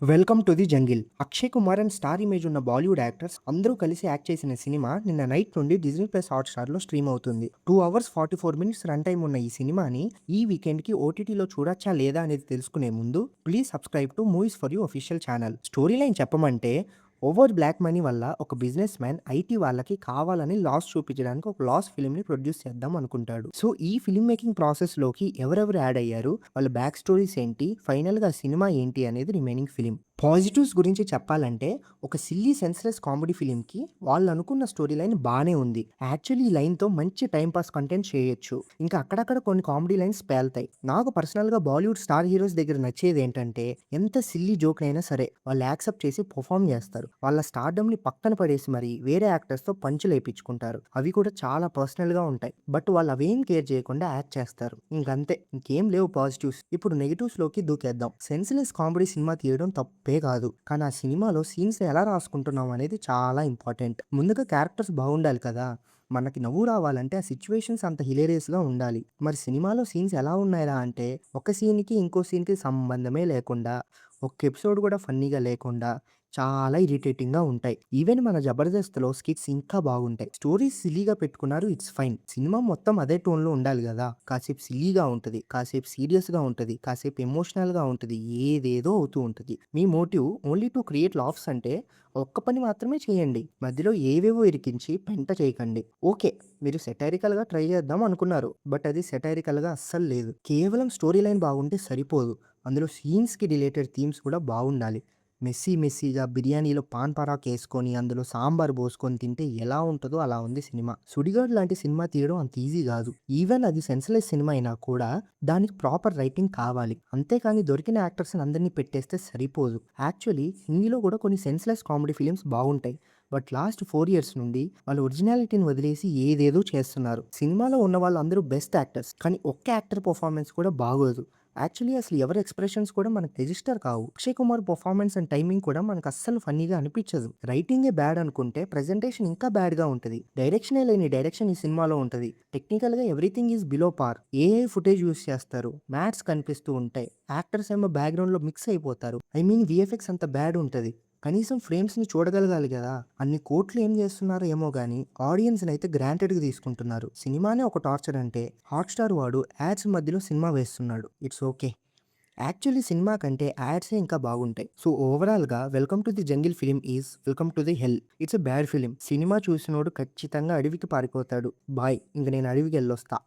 Welcome to the jungle. Akshay Kumar and star image ఉన్న Bollywood actors అందరూ కలిసి యాక్ట్ చేసిన సినిమా నిన్న నైట్ నుండి డిజ్నీ ప్లస్ హాట్‌స్టార్‌లో స్ట్రీమ్ అవుతుంది. 2 అవర్స్ 44 మినిట్స్ రన్ టైమ్ ఉన్న ఈ సినిమాని ఈ వీకెండ్‌కి ఓటీటీలో చూడొచ్చా లేదా అనేది తెలుసుకునే ముందు please subscribe to movies for you official channel. Story line చెప్పమంటే ఓవర్ బ్లాక్ మనీ వల్ల ఒక బిజినెస్ మ్యాన్ ఐటీ వాళ్ళకి కావాలని లాస్ చూపించడానికి ఒక లాస్ ఫిల్మ్‌ని ప్రొడ్యూస్ చేద్దాం అనుకుంటాడు. సో ఈ ఫిల్మ్ మేకింగ్ ప్రాసెస్‌లోకి ఎవరెవరు యాడ్ అయ్యారు? వాళ్ళ బ్యాక్ స్టోరీస్ ఏంటి? ఫైనల్‌గా సినిమా ఏంటి అనేది రిమైనింగ్ ఫిల్మ్. పాజిటివ్స్ గురించి చెప్పాలంటే ఒక సిల్లీ సెన్స్‌లెస్ కామెడీ ఫిల్మ్‌కి వాళ్ళనుకున్న స్టోరీ లైన్ బానే ఉంది. యాక్చువల్లీ ఈ లైన్‌తో మంచి టైమ్ పాస్ కంటెంట్ చేయొచ్చు. ఇంకా అక్కడక్కడ కొన్ని కామెడీ లైన్స్ పేలుతాయి. నాకు పర్సనల్‌గా బాలీవుడ్ స్టార్ హీరోస్ దగ్గర నచ్చేదేంటంటే ఎంత సిల్లీ జోక్‌నైనా సరే వాళ్ళు యాక్సెప్ట్ చేసి పెర్ఫార్మ్ చేస్తారు. వాళ్ళ స్టార్డమ్‌ని పక్కన పడేసి మరి వేరే యాక్టర్స్‌తో పంచులేపించుకుంటారు. అవి కూడా చాలా పర్సనల్‌గా ఉంటాయి. బట్ వాళ్ళు అవేం కేర్ చేయకుండా యాక్ట్ చేస్తారు. ఇంకంతే. ఇంకేం లేవు పాజిటివ్స్. ఇప్పుడు నెగెటివ్స్‌లోకి దూకేద్దాం. సెన్స్‌లెస్ కామెడీ సినిమా తీయడం తప్పే కాదు. కానీ ఆ సినిమాలో సీన్స్ ఎలా రాసుకుంటున్నాం అనేది చాలా ఇంపార్టెంట్. ముందుగా క్యారెక్టర్స్ బాగుండాలి కదా! మనకి నవ్వు రావాలంటే ఆ సిట్యుయేషన్స్ అంత హిలేరియస్‌గా ఉండాలి. మరి సినిమాలో సీన్స్ ఎలా ఉన్నాయిరా అంటే ఒక సీన్‌కి ఇంకో సీన్‌కి సంబంధమే లేకుండా, ఒక్క ఎపిసోడ్ కూడా ఫన్నీగా లేకుండా చాలా ఇరిటేటింగ్‌గా ఉంటాయి. ఈవెన్ మన 'జబర్దస్త్‌లో' స్కిట్స్ ఇంకా బాగుంటాయి. స్టోరీస్ సిల్లీగా పెట్టుకున్నారు, ఇట్స్ ఫైన్. సినిమా మొత్తం అదే టోన్‌లో ఉండాలి గదా! కాసేపు సిల్లీగా ఉంటది, కాసేపు సీరియస్‌గా ఉంటది, కాసేపు ఎమోషనల్‌గా ఉంటది. ఏదేదో అవుతూ ఉంటది. మీ motive only to create laughs అంటే ఒక్క పని మాత్రమే చేయండి. మధ్యలో ఏవేవో ఇరికించి పెంట చేయకండి. ఓకే. మీరు సెటైరికల్‌గా ట్రై చేద్దాం అనుకున్నారు. బట్ అది సెటైరికల్‌గా అస్సలు లేదు. కేవలం స్టోరీ లైన్ బాగుంటే సరిపోదు. అందులో సీన్స్‌కి రిలేటెడ్ థీమ్స్ కూడా బాగుండాలి. మెస్సీగా బిర్యానీలో పాన్ పరాకేసుకొని, అందులో సాంబార్ పోసుకొని తింటే ఎలా ఉంటదో అలా ఉంది సినిమా. 'సుడిగాడు' లాంటి సినిమా తీయడం అంత ఈజీ గాదు. ఈవెన్ అది సెన్స్‌లెస్ సినిమా అయినా కూడా దానికి ప్రాపర్ రైటింగ్ కావాలి. అంతేకాని దొరికిన యాక్టర్స్‌ని అందరిని పెట్టేస్తే సరిపోదు. యాక్చువల్లీ హిందీలో కూడా కొన్ని సెన్స్‌లెస్ కామెడీ ఫిల్మ్స్ బాగుంటాయి. బట్ లాస్ట్ 4 ఇయర్స్ నుండి వాళ్ళు ఒరిజినాలిటీని వదిలేసి ఏదేదో చేస్తున్నారు. సినిమాలో ఉన్న వాళ్ళందరూ బెస్ట్ యాక్టర్స్. కానీ ఒక్క యాక్టర్ పెర్ఫార్మన్స్ కూడా బాగోదు. యాక్చువల్లీ అసలు ఎవరి ఎక్స్‌ప్రెషన్స్ కూడా మనకు రిజిస్టర్ కావు. 'Akshay Kumar' performance and timing కూడా మనకు అస్సలు ఫన్నీగా అనిపించదు. రైటింగే బ్యాడ్ అనుకుంటే ప్రెజెంటేషన్ ఇంకా బ్యాడ్‌గా ఉంటది. డైరెక్షనే లేని డైరెక్షన్ ఈ సినిమాలో ఉంటది. టెక్నికల్‌గా everything is below par. AI footage use చేస్తారు. మ్యాట్స్ కనిపిస్తూ ఉంటాయి. యాక్టర్స్ ఏమో బ్యాక్‌గ్రౌండ్‌లో మిక్స్ అయిపోతారు. ఐ మీన్ వీఎఫ్ఎక్స్ అంత బ్యాడ్ ఉంటది. కనీసం ఫ్రేమ్స్‌ని చూడగలగాలి గదా! అన్ని కోట్లు ఏం జేస్తున్నారో ఏమో గానీ, ఆడియన్స్‌నైతే గ్రాంటెడ్‌గా తీసుకుంటున్నారు. సినిమానే ఒక టార్చర్ అంటే, హాట్‌స్టార్ వాడు యాడ్స్ మధ్యలో సినిమా వేస్తున్నాడు. It's okay. యాక్చువల్లీ సినిమా కంటే యాడ్సే ఇంకా బాగుంటాయి. సో ఓవరాల్‌గా 'welcome to the jungle' film is welcome to the hell. It's a bad film. Cinema చూసినోడు ఖచ్చితంగా అడవికి పారిపోతాడు. బాయ్. ఇంక నేను అడవికెళ్ళొస్తా.